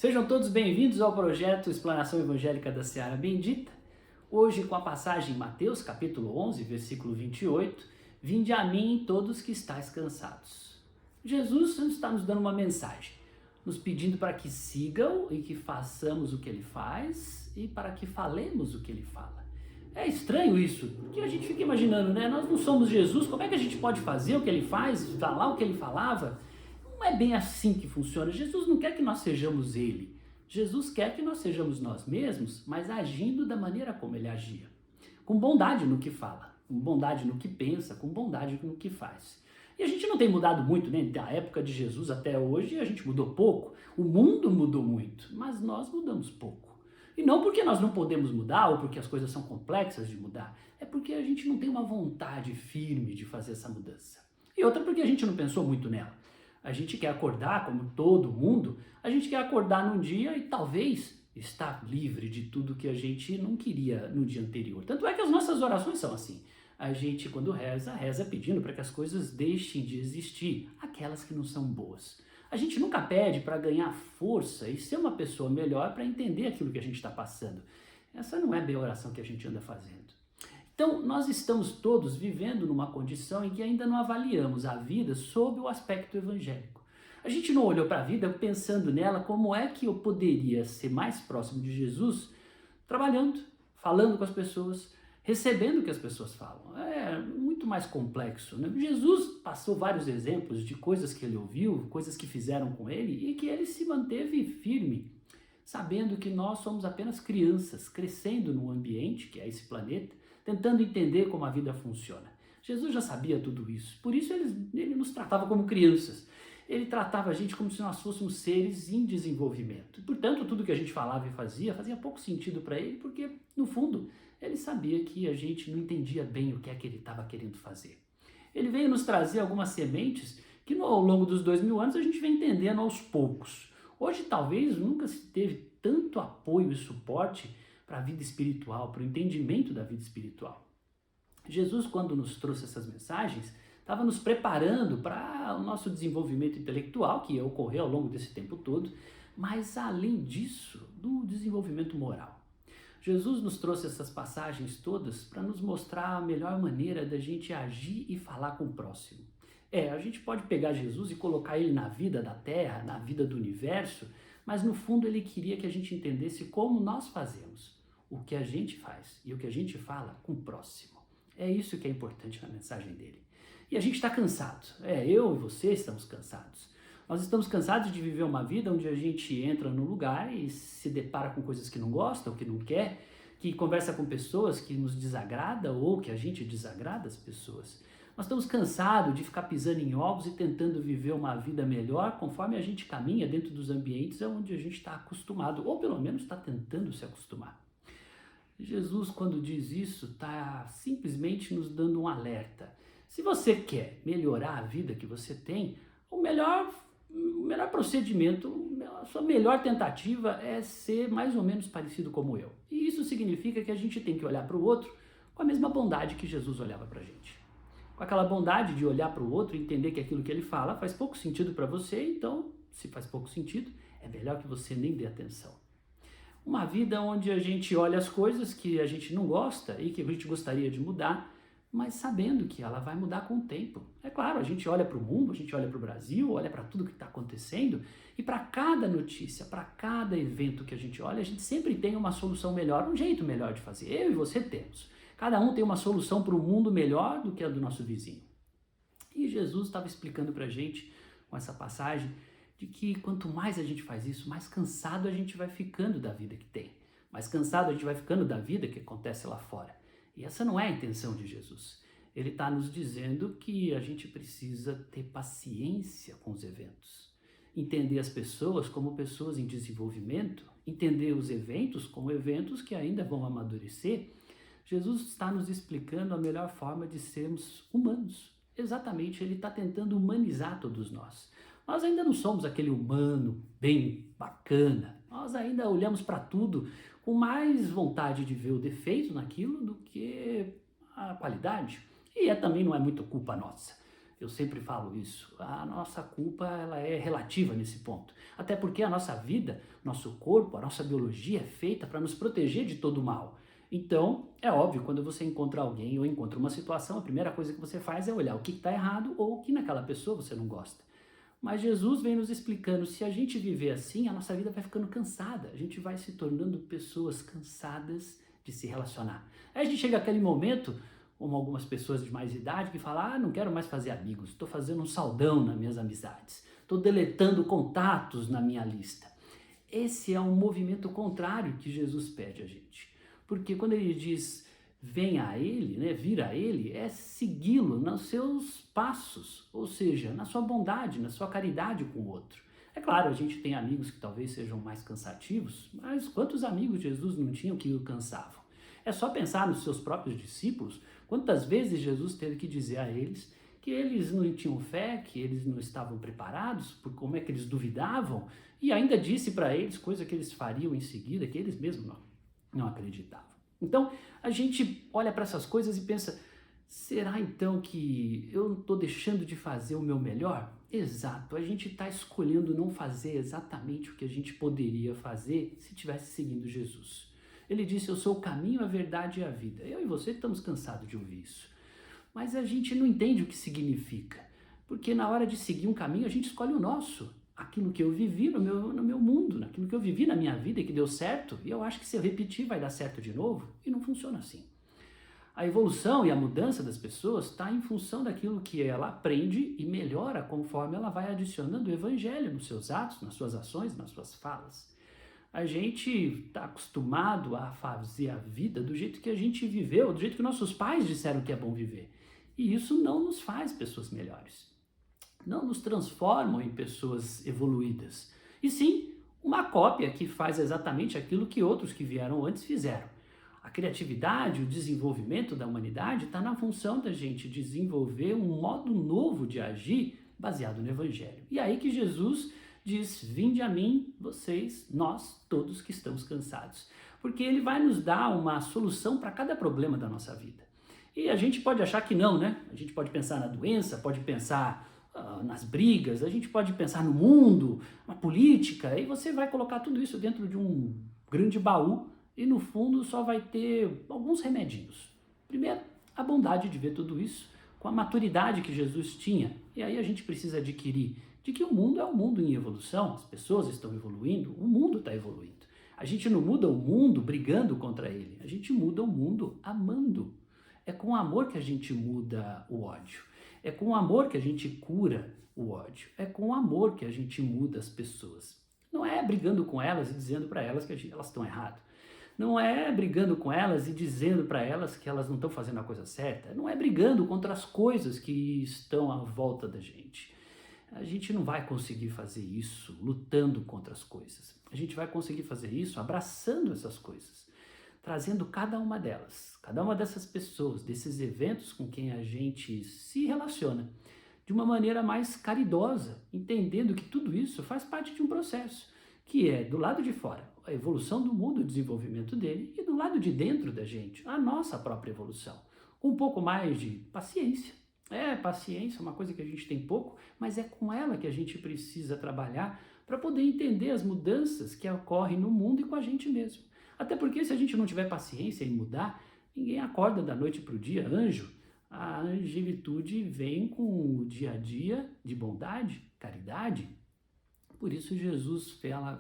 Sejam todos bem-vindos ao projeto Explanação Evangélica da Seara Bendita. Hoje com a passagem em Mateus, capítulo 11, versículo 28, Vinde a mim todos que estáis cansados. Jesus está nos dando uma mensagem, nos pedindo para que sigam e que façamos o que ele faz e para que falemos o que ele fala. É estranho isso, porque a gente fica imaginando, né? Nós não somos Jesus, como é que a gente pode fazer o que ele faz, falar o que ele falava? Não é bem assim que funciona. Jesus não quer que nós sejamos ele. Jesus quer que nós sejamos nós mesmos, mas agindo da maneira como ele agia. Com bondade no que fala, com bondade no que pensa, com bondade no que faz. E a gente não tem mudado muito, né? Da época de Jesus até hoje, a gente mudou pouco. O mundo mudou muito, mas nós mudamos pouco. E não porque nós não podemos mudar ou porque as coisas são complexas de mudar, é porque a gente não tem uma vontade firme de fazer essa mudança. E outra porque a gente não pensou muito nela. A gente quer acordar, como todo mundo, a gente quer acordar num dia e talvez estar livre de tudo que a gente não queria no dia anterior. Tanto é que as nossas orações são assim. A gente, quando reza pedindo para que as coisas deixem de existir, aquelas que não são boas. A gente nunca pede para ganhar força e ser uma pessoa melhor para entender aquilo que a gente está passando. Essa não é bem a oração que a gente anda fazendo. Então, nós estamos todos vivendo numa condição em que ainda não avaliamos a vida sob o aspecto evangélico. A gente não olhou para a vida pensando nela como é que eu poderia ser mais próximo de Jesus, trabalhando, falando com as pessoas, recebendo o que as pessoas falam. É muito mais complexo, né? Jesus passou vários exemplos de coisas que ele ouviu, coisas que fizeram com ele e que ele se manteve firme, sabendo que nós somos apenas crianças, crescendo num ambiente, que é esse planeta, tentando entender como a vida funciona. Jesus já sabia tudo isso, por isso ele nos tratava como crianças. Ele tratava a gente como se nós fôssemos seres em desenvolvimento. Portanto, tudo que a gente falava e fazia pouco sentido para ele, porque, no fundo, ele sabia que a gente não entendia bem o que é que ele estava querendo fazer. Ele veio nos trazer algumas sementes que, ao longo dos 2000 anos, a gente vem entendendo aos poucos. Hoje, talvez, nunca se teve tanto apoio e suporte para a vida espiritual, para o entendimento da vida espiritual. Jesus, quando nos trouxe essas mensagens, estava nos preparando para o nosso desenvolvimento intelectual, que ia ocorrer ao longo desse tempo todo, mas além disso, do desenvolvimento moral. Jesus nos trouxe essas passagens todas para nos mostrar a melhor maneira da gente agir e falar com o próximo. A gente pode pegar Jesus e colocar ele na vida da Terra, na vida do universo, mas no fundo ele queria que a gente entendesse como nós fazemos, o que a gente faz e o que a gente fala com o próximo. É isso que é importante na mensagem dele. E a gente está cansado. Eu e você estamos cansados. Nós estamos cansados de viver uma vida onde a gente entra no lugar e se depara com coisas que não gosta ou que não quer, que conversa com pessoas que nos desagrada ou que a gente desagrada as pessoas. Nós estamos cansados de ficar pisando em ovos e tentando viver uma vida melhor conforme a gente caminha dentro dos ambientes onde a gente está acostumado, ou pelo menos está tentando se acostumar. Jesus, quando diz isso, está simplesmente nos dando um alerta. Se você quer melhorar a vida que você tem, o melhor procedimento, a sua melhor tentativa é ser mais ou menos parecido como eu. E isso significa que a gente tem que olhar para o outro com a mesma bondade que Jesus olhava para a gente. Com aquela bondade de olhar para o outro e entender que aquilo que ele fala faz pouco sentido para você, então, se faz pouco sentido, é melhor que você nem dê atenção. Uma vida onde a gente olha as coisas que a gente não gosta e que a gente gostaria de mudar, mas sabendo que ela vai mudar com o tempo. É claro, a gente olha para o mundo, a gente olha para o Brasil, olha para tudo que está acontecendo e para cada notícia, para cada evento que a gente olha, a gente sempre tem uma solução melhor, um jeito melhor de fazer. Eu e você temos. Cada um tem uma solução para o mundo melhor do que a do nosso vizinho. E Jesus estava explicando para a gente, com essa passagem, de que quanto mais a gente faz isso, mais cansado a gente vai ficando da vida que tem. Mais cansado a gente vai ficando da vida que acontece lá fora. E essa não é a intenção de Jesus. Ele está nos dizendo que a gente precisa ter paciência com os eventos. Entender as pessoas como pessoas em desenvolvimento, entender os eventos como eventos que ainda vão amadurecer. Jesus está nos explicando a melhor forma de sermos humanos. Exatamente, ele está tentando humanizar todos nós. Nós ainda não somos aquele humano bem bacana. Nós ainda olhamos para tudo com mais vontade de ver o defeito naquilo do que a qualidade. E também não é muito culpa nossa. Eu sempre falo isso. A nossa culpa ela é relativa nesse ponto. Até porque a nossa vida, nosso corpo, a nossa biologia é feita para nos proteger de todo o mal. Então, é óbvio, quando você encontra alguém ou encontra uma situação, a primeira coisa que você faz é olhar o que está errado ou o que naquela pessoa você não gosta. Mas Jesus vem nos explicando, se a gente viver assim, a nossa vida vai ficando cansada, a gente vai se tornando pessoas cansadas de se relacionar. Aí a gente chega àquele momento, como algumas pessoas de mais idade, que falam, não quero mais fazer amigos, estou fazendo um saldão nas minhas amizades, estou deletando contatos na minha lista. Esse é um movimento contrário que Jesus pede a gente. Porque quando ele diz, venha a ele, né, vir a ele, é segui-lo nos seus passos, ou seja, na sua bondade, na sua caridade com o outro. É claro, a gente tem amigos que talvez sejam mais cansativos, mas quantos amigos Jesus não tinham que o cansavam? É só pensar nos seus próprios discípulos, quantas vezes Jesus teve que dizer a eles que eles não tinham fé, que eles não estavam preparados, por como é que eles duvidavam, e ainda disse para eles coisa que eles fariam em seguida, que eles mesmos não acreditavam. Então, a gente olha para essas coisas e pensa, será então que eu não estou deixando de fazer o meu melhor? Exato, a gente está escolhendo não fazer exatamente o que a gente poderia fazer se estivesse seguindo Jesus. Ele disse, eu sou o caminho, a verdade e a vida. Eu e você estamos cansados de ouvir isso. Mas a gente não entende o que significa. Porque na hora de seguir um caminho, a gente escolhe o nosso. Aquilo que eu vivi no meu mundo, naquilo que eu vivi na minha vida e que deu certo, e eu acho que se eu repetir vai dar certo de novo, e não funciona assim. A evolução e a mudança das pessoas está em função daquilo que ela aprende e melhora conforme ela vai adicionando o evangelho nos seus atos, nas suas ações, nas suas falas. A gente está acostumado a fazer a vida do jeito que a gente viveu, do jeito que nossos pais disseram que é bom viver. E isso não nos faz pessoas melhores. Não nos transformam em pessoas evoluídas. E sim, uma cópia que faz exatamente aquilo que outros que vieram antes fizeram. A criatividade, o desenvolvimento da humanidade está na função da gente desenvolver um modo novo de agir baseado no Evangelho. E aí que Jesus diz, vinde a mim, vocês, nós, todos que estamos cansados. Porque ele vai nos dar uma solução para cada problema da nossa vida. E a gente pode achar que não, né? A gente pode pensar na doença, pode pensar nas brigas, a gente pode pensar no mundo, na política, e você vai colocar tudo isso dentro de um grande baú e no fundo só vai ter alguns remedinhos. Primeiro, a bondade de ver tudo isso com a maturidade que Jesus tinha. E aí a gente precisa adquirir de que o mundo é um mundo em evolução, as pessoas estão evoluindo, o mundo está evoluindo. A gente não muda o mundo brigando contra ele, a gente muda o mundo amando. É com o amor que a gente muda o ódio. É com o amor que a gente cura o ódio. É com o amor que a gente muda as pessoas. Não é brigando com elas e dizendo para elas que elas estão erradas. Não é brigando com elas e dizendo para elas que elas não estão fazendo a coisa certa. Não é brigando contra as coisas que estão à volta da gente. A gente não vai conseguir fazer isso lutando contra as coisas. A gente vai conseguir fazer isso abraçando essas coisas, trazendo cada uma delas, cada uma dessas pessoas, desses eventos com quem a gente se relaciona, de uma maneira mais caridosa, entendendo que tudo isso faz parte de um processo, que é do lado de fora, a evolução do mundo, o desenvolvimento dele, e do lado de dentro da gente, a nossa própria evolução, com um pouco mais de paciência. Paciência é uma coisa que a gente tem pouco, mas é com ela que a gente precisa trabalhar para poder entender as mudanças que ocorrem no mundo e com a gente mesmo. Até porque se a gente não tiver paciência em mudar, ninguém acorda da noite para o dia anjo. A angelitude vem com o dia a dia de bondade, caridade. Por isso Jesus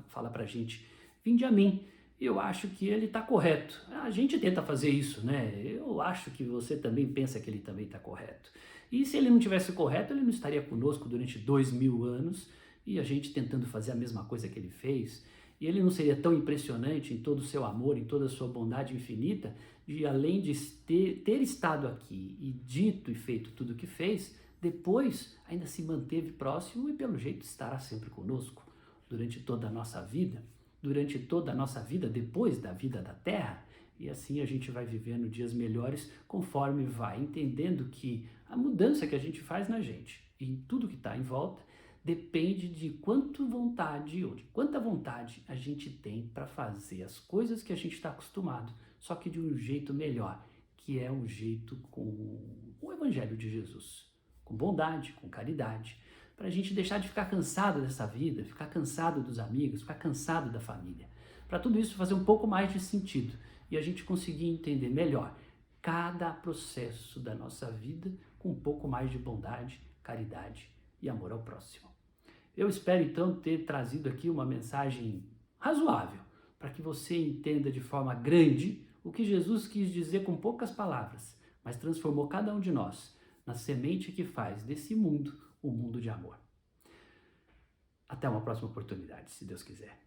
fala para a gente, vinde a mim. Eu acho que ele está correto. A gente tenta fazer isso, né? Eu acho que você também pensa que ele também está correto. E se ele não tivesse correto, ele não estaria conosco durante 2000 anos e a gente tentando fazer a mesma coisa que ele fez. E ele não seria tão impressionante em todo o seu amor, em toda a sua bondade infinita, de além de ter estado aqui e dito e feito tudo o que fez, depois ainda se manteve próximo e pelo jeito estará sempre conosco durante toda a nossa vida. Durante toda a nossa vida, depois da vida da Terra, e assim a gente vai vivendo dias melhores conforme vai entendendo que a mudança que a gente faz na gente e em tudo que está em volta depende de quanta vontade a gente tem para fazer as coisas que a gente está acostumado, só que de um jeito melhor, que é um jeito com o Evangelho de Jesus. com bondade, com caridade, para a gente deixar de ficar cansado dessa vida, ficar cansado dos amigos, ficar cansado da família. Para tudo isso fazer um pouco mais de sentido e a gente conseguir entender melhor cada processo da nossa vida com um pouco mais de bondade, caridade e amor ao próximo. Eu espero então ter trazido aqui uma mensagem razoável para que você entenda de forma grande o que Jesus quis dizer com poucas palavras, mas transformou cada um de nós na semente que faz desse mundo um mundo de amor. Até uma próxima oportunidade, se Deus quiser.